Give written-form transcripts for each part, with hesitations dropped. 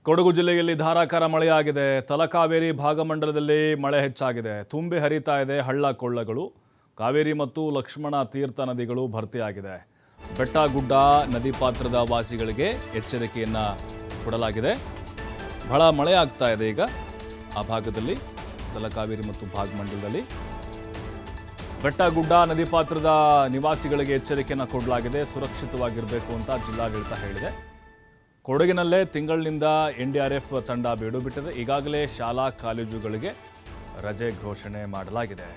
ಕೊಡಗು ಜಿಲ್ಲೆಯಲ್ಲಿ ಧಾರಾಕಾರ ಮಳೆಯಾಗಿದೆ. ತಲಕಾವೇರಿ ಭಾಗಮಂಡಲದಲ್ಲಿ ಮಳೆ ಹೆಚ್ಚಾಗಿದೆ. ತುಂಬಿ ಹರಿತಾ ಇದೆ ಹಳ್ಳ ಕೊಳ್ಳಗಳು. ಕಾವೇರಿ ಮತ್ತು ಲಕ್ಷ್ಮಣ ತೀರ್ಥ ನದಿಗಳು ಭರ್ತಿಯಾಗಿದೆ. ಬೆಟ್ಟ ಗುಡ್ಡ ನದಿ ಪಾತ್ರದ ವಾಸಿಗಳಿಗೆ ಎಚ್ಚರಿಕೆಯನ್ನ ಕೊಡಲಾಗಿದೆ. ಬಹಳ ಮಳೆ ಆಗ್ತಾ ಇದೆ ಈಗ ಆ ಭಾಗದಲ್ಲಿ, ತಲಕಾವೇರಿ ಮತ್ತು ಭಾಗಮಂಡಲದಲ್ಲಿ. ಬೆಟ್ಟ ಗುಡ್ಡ ನದಿ ಪಾತ್ರದ ನಿವಾಸಿಗಳಿಗೆ ಎಚ್ಚರಿಕೆಯನ್ನು ಕೊಡಲಾಗಿದೆ. ಸುರಕ್ಷಿತವಾಗಿರಬೇಕು ಅಂತ ಜಿಲ್ಲಾಡಳಿತ ಹೇಳಿದೆ. ಕೊಡಗಿನಲ್ಲೇ ತಿಂಗಳಿನಿಂದ NDRF ತಂಡ ಬೀಡು ಬಿಟ್ಟಿದೆ. ಈಗಾಗಲೇ ಶಾಲಾ ಕಾಲೇಜುಗಳಿಗೆ ರಜೆ ಘೋಷಣೆ ಮಾಡಲಾಗಿದೆ.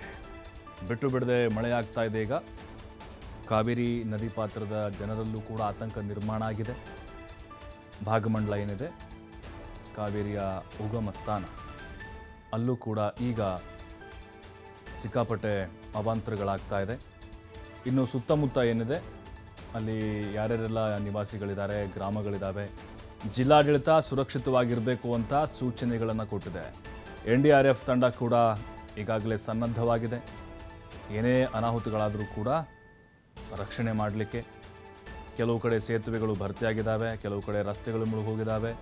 ಬಿಟ್ಟು ಬಿಡದೆ ಮಳೆಯಾಗ್ತಾ ಇದೆ ಈಗ. ಕಾವೇರಿ ನದಿ ಪಾತ್ರದ ಜನರಲ್ಲೂ ಕೂಡ ಆತಂಕ ನಿರ್ಮಾಣ ಆಗಿದೆ. ಭಾಗಮಂಡಲ ಏನಿದೆ ಕಾವೇರಿಯ ಉಗಮ ಸ್ಥಾನ, ಅಲ್ಲೂ ಕೂಡ ಈಗ ಸಿಕ್ಕಾಪಟ್ಟೆ ಅವಾಂತರಗಳಾಗ್ತಾ ಇದೆ. ಇನ್ನು ಸುತ್ತಮುತ್ತ ಏನಿದೆ ಅಲ್ಲಿ ಯಾರ್ಯಾರೆಲ್ಲ ನಿವಾಸಿಗಳಿದ್ದಾರೆ, ಗ್ರಾಮಗಳಿದ್ದಾವೆ, ಜಿಲ್ಲಾಡಳಿತ ಸುರಕ್ಷಿತವಾಗಿರಬೇಕು ಅಂತ ಸೂಚನೆಗಳನ್ನು ಕೊಟ್ಟಿದೆ. NDRF ತಂಡ ಕೂಡ ಈಗಾಗಲೇ ಸನ್ನದ್ಧವಾಗಿದೆ. ಏನೇ ಅನಾಹುತಗಳಾದರೂ ಕೂಡ ರಕ್ಷಣೆ ಮಾಡಲಿಕ್ಕೆ. ಕೆಲವು ಕಡೆ ಸೇತುವೆಗಳು ಭರ್ತಿಯಾಗಿದ್ದಾವೆ, ಕೆಲವು ಕಡೆ ರಸ್ತೆಗಳು ಮುಳುಗೋಗಿದ್ದಾವೆ,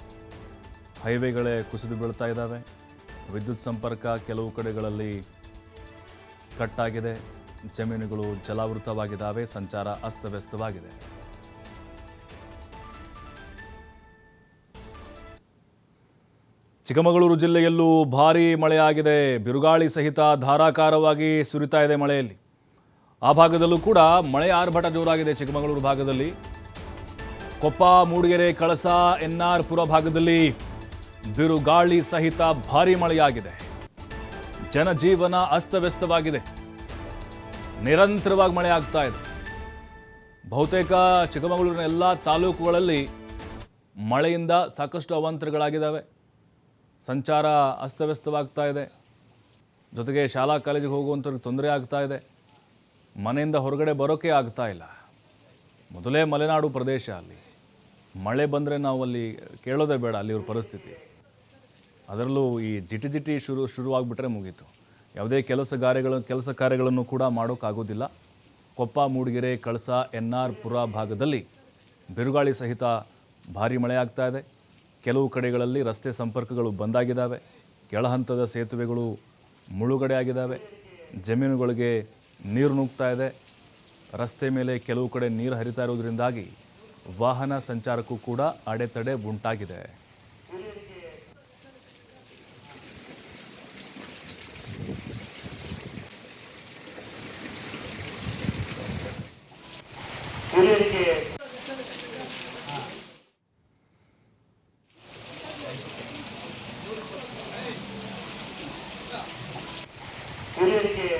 ಹೈವೇಗಳೇ ಕುಸಿದು ಬೀಳ್ತಾ ಇದ್ದಾವೆ, ವಿದ್ಯುತ್ ಸಂಪರ್ಕ ಕೆಲವು ಕಡೆಗಳಲ್ಲಿ ಕಟ್ಟಾಗಿದೆ, ಜಮೀನುಗಳು ಜಲಾವೃತವಾಗಿದ್ದಾವೆ, ಸಂಚಾರ ಅಸ್ತವ್ಯಸ್ತವಾಗಿದೆ. ಚಿಕ್ಕಮಗಳೂರು ಜಿಲ್ಲೆಯಲ್ಲೂ ಭಾರೀ ಮಳೆಯಾಗಿದೆ. ಬಿರುಗಾಳಿ ಸಹಿತ ಧಾರಾಕಾರವಾಗಿ ಸುರಿತಾ ಇದೆ ಮಳೆಯಲ್ಲಿ. ಆ ಭಾಗದಲ್ಲೂ ಕೂಡ ಮಳೆಯ ಆರ್ಭಟ ಜೋರಾಗಿದೆ. ಚಿಕ್ಕಮಗಳೂರು ಭಾಗದಲ್ಲಿ ಕೊಪ್ಪ, ಮೂಡಿಗೆರೆ, ಕಳಸ, NR ಪುರ ಭಾಗದಲ್ಲಿ ಬಿರುಗಾಳಿ ಸಹಿತ ಭಾರೀ ಮಳೆಯಾಗಿದೆ. ಜನಜೀವನ ಅಸ್ತವ್ಯಸ್ತವಾಗಿದೆ. ನಿರಂತರವಾಗಿ ಮಳೆ ಆಗ್ತಾ ಇದೆ. ಬಹುತೇಕ ಚಿಕ್ಕಮಗಳೂರಿನ ಎಲ್ಲ ತಾಲೂಕುಗಳಲ್ಲಿ ಮಳೆಯಿಂದ ಸಾಕಷ್ಟು ಅವಾಂತರಗಳಾಗಿದ್ದಾವೆ. ಸಂಚಾರ ಅಸ್ತವ್ಯಸ್ತವಾಗ್ತಾ ಇದೆ. ಜೊತೆಗೆ ಶಾಲಾ ಕಾಲೇಜಿಗೆ ಹೋಗುವಂಥವ್ರಿಗೆ ತೊಂದರೆ ಆಗ್ತಾ ಇದೆ. ಮನೆಯಿಂದ ಹೊರಗಡೆ ಬರೋಕೆ ಆಗ್ತಾ ಇಲ್ಲ. ಮೊದಲೇ ಮಲೆನಾಡು ಪ್ರದೇಶ, ಅಲ್ಲಿ ಮಳೆ ಬಂದರೆ ನಾವು ಅಲ್ಲಿ ಕೇಳೋದೇ ಬೇಡ ಅಲ್ಲಿವ್ರ ಪರಿಸ್ಥಿತಿ. ಅದರಲ್ಲೂ ಈ ಜಿಟಿ ಶುರುವಾಗ್ಬಿಟ್ರೆ ಮುಗೀತು. ಯಾವುದೇ ಕೆಲಸ ಕಾರ್ಯಗಳನ್ನು ಕೂಡ ಮಾಡೋಕ್ಕಾಗೋದಿಲ್ಲ. ಕೊಪ್ಪ, ಮೂಡಿಗೆರೆ, ಕಳಸ, NR ಪುರ ಭಾಗದಲ್ಲಿ ಬಿರುಗಾಳಿ ಸಹಿತ ಭಾರೀ ಮಳೆ ಆಗ್ತಾ ಇದೆ. ಕೆಲವು ಕಡೆಗಳಲ್ಲಿ ರಸ್ತೆ ಸಂಪರ್ಕಗಳು ಬಂದಾಗಿದ್ದಾವೆ. ಕೆಳಹಂತದ ಸೇತುವೆಗಳು ಮುಳುಗಡೆ ಆಗಿದ್ದಾವೆ. ಜಮೀನುಗಳಿಗೆ ನೀರು ನುಗ್ತಾ ಇದೆ. ರಸ್ತೆ ಮೇಲೆ ಕೆಲವು ಕಡೆ ನೀರು ಹರಿತಾ ಇರೋದ್ರಿಂದಾಗಿ ವಾಹನ ಸಂಚಾರಕ್ಕೂ ಕೂಡ ಅಡೆತಡೆ ಉಂಟಾಗಿದೆ. ಹಿರಿಯರಿಗೆ